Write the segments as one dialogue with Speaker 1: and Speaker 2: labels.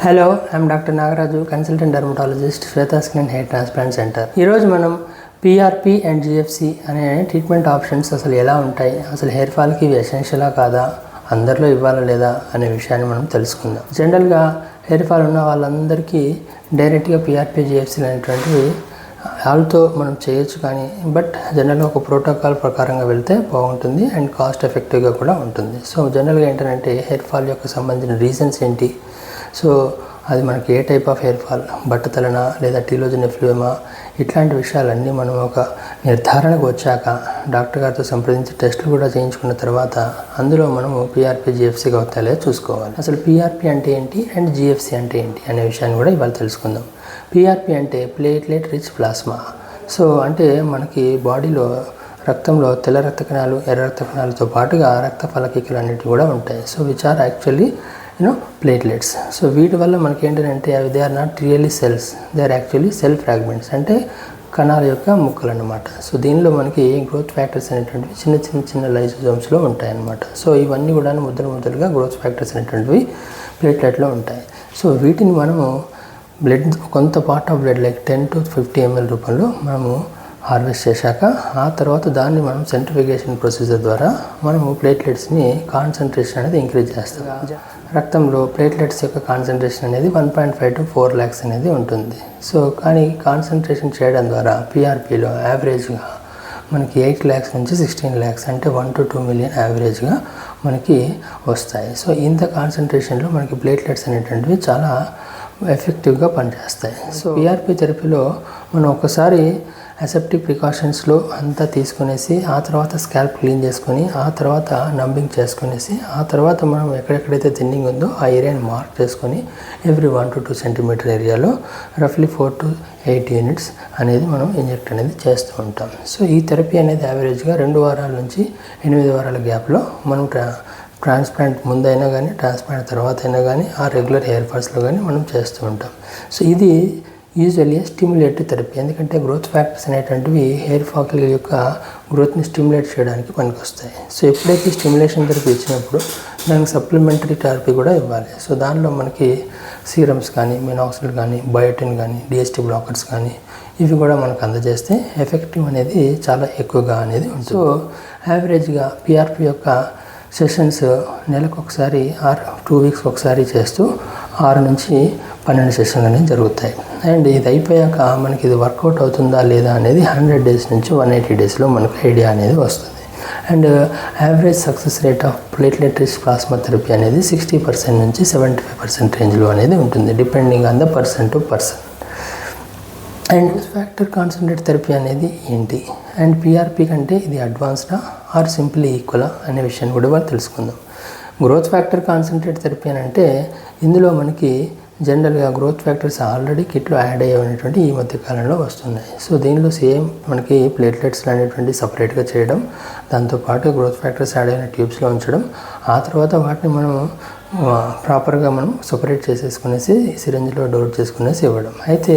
Speaker 1: Hello, I'm doctor Nagaraju, consultant dermatologist, Shweta skin and hair transplant centre. ఈరోజు మనం PRP and GFC అనే treatment options అసలు ఎలా ఉంటాయి, అసలు హెయిర్ ఫాల్కి ఇవి ఎసెన్షియలా కాదా, అందరిలో ఇవ్వాలా లేదా అనే విషయాన్ని మనం తెలుసుకుందాం. జనరల్గా హెయిర్ ఫాల్ ఉన్న వాళ్ళందరికీ డైరెక్ట్గా పిఆర్పి జిఎఫ్సి అనేటువంటివి వాళ్ళతో మనం చేయొచ్చు, కానీ బట్ జనరల్గా ఒక ప్రోటోకాల్ ప్రకారంగా వెళ్తే బాగుంటుంది అండ్ కాస్ట్ ఎఫెక్టివ్గా కూడా ఉంటుంది. సో జనరల్గా ఏంటంటే హెయిర్ ఫాల్ యొక్క సంబంధించిన రీజన్స్ ఏంటి, సో అది మనకి ఏ టైప్ ఆఫ్ హెయిర్ ఫాల్, బట్టతలన లేదా టీలోజన్ ఎఫ్లూయమా, ఇట్లాంటి విషయాలన్నీ మనం ఒక నిర్ధారణకు వచ్చాక డాక్టర్ గారితో సంప్రదించి టెస్టులు కూడా చేయించుకున్న తర్వాత అందులో మనము పిఆర్పి జిఎఫ్సీగా అవుతాయో చూసుకోవాలి. అసలు పిఆర్పి అంటే ఏంటి అండ్ జిఎఫ్సి అంటే ఏంటి అనే విషయాన్ని కూడా ఇవాళ తెలుసుకుందాం. పిఆర్పి అంటే ప్లేట్లెట్ రిచ్ ప్లాస్మా. సో అంటే మనకి బాడీలో రక్తంలో తెల్ల రక్త కణాలు, ఎర్ర రక్త కణాలతో పాటుగా రక్త ఫలకికలు అనేవి కూడా ఉంటాయి. So which are actually platelets. So వీటి వల్ల మనకి ఏంటంటే అవి they are not really cells, they are actually cell fragments, అంటే కణాల యొక్క ముక్కలు అన్నమాట. సో దీనిలో మనకి గ్రోత్ ఫ్యాక్టర్స్ అనేటువంటివి చిన్న లైసోజోమ్స్లో ఉంటాయన్నమాట. సో ఇవన్నీ కూడా ముద్దలుగా గ్రోత్ ఫ్యాక్టర్స్ అనేటువంటివి ప్లేట్లెట్లో ఉంటాయి. సో వీటిని మనము బ్లడ్, కొంత part of blood like 10 to 50 ml రూపంలో మనము హార్వెస్ట్ చేశాక ఆ తర్వాత దాన్ని మనం సెంట్రిఫికేషన్ ప్రొసీజర్ ద్వారా మనము ప్లేట్లెట్స్ని కాన్సన్ట్రేషన్ అనేది ఇంక్రీజ్ చేస్తాం. రక్తంలో ప్లేట్లెట్స్ యొక్క కాన్సన్ట్రేషన్ అనేది 1.5 to 4 lakhs అనేది ఉంటుంది. సో కానీ కాన్సన్ట్రేషన్ చేయడం ద్వారా పిఆర్పిలో యావరేజ్గా మనకి 8 lakhs నుంచి 16 lakhs, అంటే 1 to 2 million యావరేజ్గా మనకి వస్తాయి. సో ఇంత కాన్సన్ట్రేషన్లో మనకి ప్లేట్లెట్స్ అనేటువంటివి చాలా ఎఫెక్టివ్గా పనిచేస్తాయి. సో పిఆర్పి థెరపీలో మనం ఒకసారి అసెప్టిక్ ప్రికాషన్స్లో అంతా తీసుకునేసి ఆ తర్వాత స్కాల్ప్ క్లీన్ చేసుకొని ఆ తర్వాత నంబింగ్ చేసుకునేసి ఆ తర్వాత మనం ఎక్కడెక్కడైతే థిన్నింగ్ ఉందో ఆ ఏరియాని మార్క్ చేసుకొని ఎవ్రీ 1 to 2 centimeter ఏరియాలో రఫ్లీ 4 to 8 units అనేది మనం ఇంజెక్ట్ అనేది చేస్తూ ఉంటాం. సో ఈ థెరపీ అనేది యావరేజ్గా 2 వారాల నుంచి 8 వారాల గ్యాప్లో మనం ట్రాన్స్ప్లాంట్ ముందైనా కానీ ట్రాన్స్ప్లాంట్ తర్వాత అయినా కానీ ఆ రెగ్యులర్ హెయిర్ ఫాల్స్లో కానీ మనం చేస్తూ ఉంటాం. సో ఇది యూజువల్లీ స్టిమ్యులేటివ్ థెరపీ, ఎందుకంటే గ్రోత్ ఫ్యాక్టర్స్ అనేటువంటివి హెయిర్ ఫాలికల్ యొక్క గ్రోత్ని స్టిమ్యులేట్ చేయడానికి పనికొస్తాయి. సో ఎప్పుడైతే స్టిమ్యులేషన్ థెరపీ ఇచ్చినప్పుడు దానికి సప్లిమెంటరీ థెరపీ కూడా ఇవ్వాలి. సో దానిలో మనకి సీరమ్స్ కానీ, మినాక్సిల్ కానీ, బయోటిన్ కానీ, డిఎస్టీ బ్లాకర్స్ కానీ ఇవి కూడా మనకు అందజేస్తే ఎఫెక్టివ్ అనేది చాలా ఎక్కువగా అనేది ఉంటుంది. సో యావరేజ్గా పిఆర్పి యొక్క సెషన్స్ నెలకు ఒకసారి ఆర్ 2 weeks ఒకసారి చేస్తూ 6 నుంచి 12 సెషన్లు అనేవి జరుగుతాయి. అండ్ ఇది అయిపోయాక మనకి ఇది వర్కౌట్ అవుతుందా లేదా అనేది 100 days నుంచి 180 daysలో మనకు ఐడియా అనేది వస్తుంది. And average success rate of platelet rich plasma therapy అనేది 60% నుంచి 75% రేంజ్లో అనేది ఉంటుంది, depending on the person to person. And factor concentrate therapy అనేది ఏంటి అండ్ పిఆర్పి కంటే ఇది అడ్వాన్స్డా ఆర్ సింప్లీ ఈక్వలా అనే విషయాన్ని కూడా వాళ్ళు తెలుసుకుందాం. గ్రోత్ ఫ్యాక్టర్ కాన్సన్ట్రేట్ థెరపీ అని అంటే ఇందులో మనకి జనరల్గా గ్రోత్ ఫ్యాక్టర్స్ ఆల్రెడీ కిట్లో యాడ్ అయ్యేటువంటి ఈ మధ్య కాలంలో వస్తున్నాయి. సో దీనిలో సేమ్ మనకి ప్లేట్లెట్స్ అనేటువంటి సపరేట్గా చేయడం, దాంతోపాటు గ్రోత్ ఫ్యాక్టర్స్ యాడ్ అయిన ట్యూబ్స్లో ఉంచడం, ఆ తర్వాత వాటిని మనం ప్రాపర్గా మనం సపరేట్ చేసేసుకునేసి సిరంజ్లో డోర్ చేసుకునేసి ఇవ్వడం. అయితే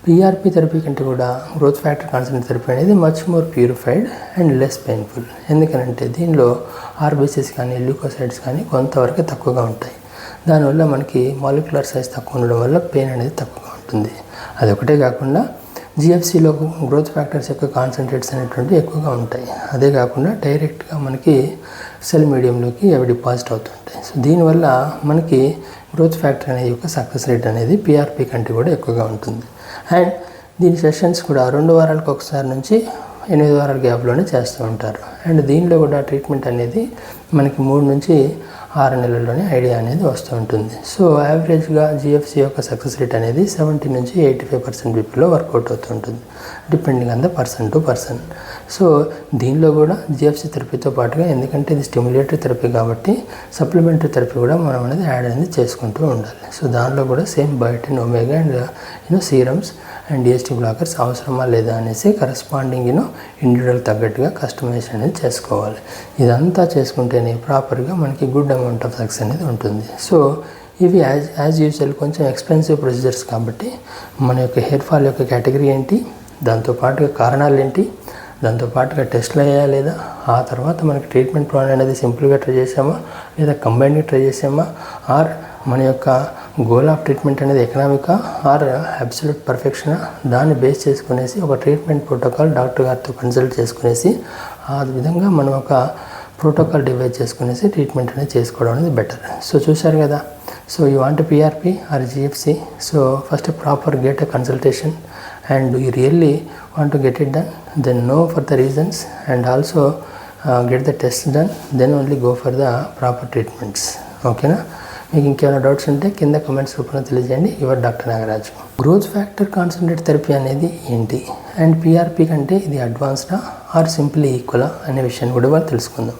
Speaker 1: పిఆర్పి థెరపీ కంటే కూడా గ్రోత్ ఫ్యాక్టర్ కాన్సన్ట్రేట్ థెరపీ అనేది much more purified and less painful. ఎందుకంటే దీనిలో ఆర్బీసీస్ కానీ ల్యూకోసైడ్స్ కానీ కొంతవరకు తక్కువగా ఉంటాయి. దానివల్ల మనకి మాలిక్యులర్ సైజ్ తక్కువ ఉండడం వల్ల పెయిన్ అనేది తక్కువగా ఉంటుంది. అదొకటే కాకుండా జిఎఫ్సిలో గ్రోత్ ఫ్యాక్టర్స్ యొక్క కాన్సన్ట్రేట్స్ అనేటువంటివి ఎక్కువగా ఉంటాయి. అదే కాకుండా డైరెక్ట్గా మనకి సెల్ మీడియంలోకి అవి డిపాజిట్ అవుతుంటాయి. సో దీనివల్ల మనకి గ్రోత్ ఫ్యాక్టర్ అనే యొక్క సక్సెస్ రేట్ అనేది పిఆర్పి కంటే కూడా ఎక్కువగా ఉంటుంది. అండ్ దీని సెషన్స్ కూడా 2 వారాలకు ఒకసారి నుంచి 8 వారాల గ్యాప్లోనే చేస్తూ ఉంటారు. అండ్ దీనిలో కూడా ట్రీట్మెంట్ అనేది మనకి 3 నుంచి 6 నెలల్లోనే ఐడియా అనేది వస్తూ ఉంటుంది. సో యావరేజ్గా జిఎఫ్సి యొక్క సక్సెస్ రేట్ అనేది 70 నుంచి 85% పీపుల్లో వర్కౌట్ అవుతూ ఉంటుంది, depending on the person to person. So దీనిలో కూడా జిఎఫ్సి థెరపీతో పాటుగా, ఎందుకంటే ఇది స్టిమ్యులేటరీ థెరపీ కాబట్టి సప్లిమెంటరీ థెరపీ కూడా మనం అనేది యాడ్ అనేది చేసుకుంటూ ఉండాలి. సో దానిలో కూడా same biotin, omega and serums and DST blockers అవసరమా లేదా అనేసి కరస్పాండింగ్ ఇండివిజువల్ తగ్గట్టుగా కస్టమైజేషన్ అనేది చేసుకోవాలి. ఇదంతా చేసుకుంటేనే ప్రాపర్గా మనకి గుడ్ అమౌంట్ ఆఫ్ సక్సెస్ అనేది ఉంటుంది. సో ఇవి యాజ్ యూజువల్ కొంచెం ఎక్స్పెన్సివ్ ప్రొసీజర్స్ కాబట్టి మన యొక్క హెయిర్ ఫాల్ యొక్క కేటగిరీ ఏంటి, దాంతోపాటుగా కారణాలు ఏంటి, దాంతోపాటుగా టెస్ట్లు అయ్యాయా లేదా, ఆ తర్వాత మనకి ట్రీట్మెంట్ ప్లాన్ అనేది సింపుల్గా ట్రై చేసామా లేదా కంబైన్గా ట్రై చేసామా ఆర్ మన యొక్క గోల్ ఆఫ్ ట్రీట్మెంట్ అనేది ఎకనామికా ఆర్ అబ్సల్యూట్ పర్ఫెక్షనా, దాన్ని బేస్ చేసుకునేసి ఒక ట్రీట్మెంట్ ప్రోటోకాల్ డాక్టర్ గారితో కన్సల్ట్ చేసుకునేసి ఆ విధంగా మనం ఒక ప్రోటోకాల్ డివైడ్ చేసుకునేసి ట్రీట్మెంట్ అనేది చేసుకోవడం అనేది బెటర్. సో చూశారు కదా. So you want PRP or GFC, so first proper get a consultation and you really want to get it done, then know for the reasons and also get the tests done, then only go for the proper treatments. ఓకేనా? మీకు ఇంకేమైనా doubts ఉంటే కింద comments రూపంలో తెలియజేయండి. Your doctor Nagaraju. Growth factor concentrate therapy అనేది ఏంటి and PRP కంటే ఇది అడ్వాన్స్డా ఆర్ సింప్లీ ఈక్వలా అనే విషయాన్ని కూడా వాళ్ళు తెలుసుకుందాం.